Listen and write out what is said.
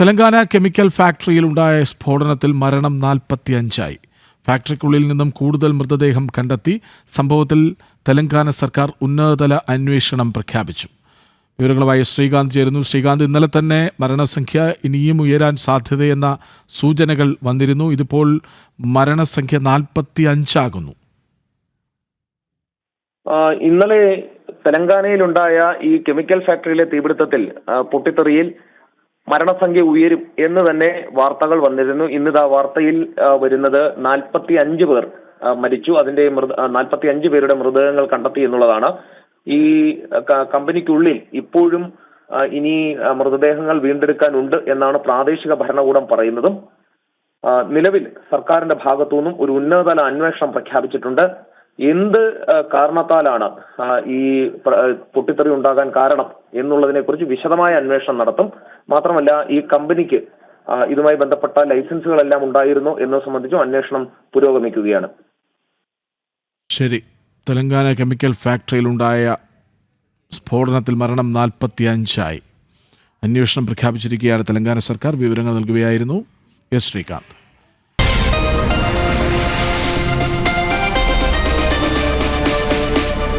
Telangana chemical ഫാക്ടറിയിലുണ്ടായ സ്ഫോടനത്തിൽ മരണം 45ആയി. ഫാക്ടറിക്കുള്ളിൽ നിന്നും കൂടുതൽ മൃതദേഹം കണ്ടെത്തി. സംഭവത്തിൽ തെലങ്കാന സർക്കാർ ഉന്നതതല അന്വേഷണം പ്രഖ്യാപിച്ചു. വിവരങ്ങളുമായി ശ്രീകാന്ത് ചേരുന്നു. ശ്രീകാന്ത്, ഇന്നലെ തന്നെ മരണസംഖ്യ ഇനിയും ഉയരാൻ സാധ്യതയെന്ന സൂചനകൾ വന്നിരുന്നു. ഇതിപ്പോൾ മരണസംഖ്യ 45 ആകുന്നു. ഇന്നലെ തെലങ്കാനയിലുണ്ടായ ഈ കെമിക്കൽ ഫാക്ടറിയിലെ തീപിടുത്തത്തിൽ പൊട്ടിത്തെറിയിൽ മരണസംഖ്യ ഉയരും എന്ന് തന്നെ വാർത്തകൾ വന്നിരുന്നു. ഇന്നിതാ വാർത്തയിൽ വരുന്നത് 45 പേർ മരിച്ചു. അതിന്റെ 45 പേരുടെ മൃതദേഹങ്ങൾ കണ്ടെത്തി എന്നുള്ളതാണ്. ഈ കമ്പനിക്കുള്ളിൽ ഇപ്പോഴും ഇനി മൃതദേഹങ്ങൾ വീണ്ടെടുക്കാനുണ്ട് എന്നാണ് പ്രാദേശിക ഭരണകൂടം പറയുന്നതും. നിലവിൽ സർക്കാരിന്റെ ഭാഗത്തുനിന്നും ഒരു ഉന്നതതല അന്വേഷണം പ്രഖ്യാപിച്ചിട്ടുണ്ട്. എന്ത് കാരണത്താലാണ് ഈ പൊട്ടിത്തെറി ഉണ്ടാകാൻ കാരണം എന്നുള്ളതിനെ കുറിച്ച് വിശദമായ അന്വേഷണം നടത്തും. മാത്രമല്ല, ഈ കമ്പനിക്ക് ഇതുമായി ബന്ധപ്പെട്ട ലൈസൻസുകളെല്ലാം ഉണ്ടായിരുന്നോ എന്നത് സംബന്ധിച്ചും അന്വേഷണം പുരോഗമിക്കുകയാണ്. ശരി. തെലങ്കാന കെമിക്കൽ ഫാക്ടറിയിലുണ്ടായ സ്ഫോടനത്തിൽ മരണം 45ആയി. അന്വേഷണം പ്രഖ്യാപിച്ചിരിക്കുകയാണ് തെലങ്കാന സർക്കാർ. വിവരങ്ങൾ നൽകുകയായിരുന്നു എസ് ശ്രീകാന്ത്.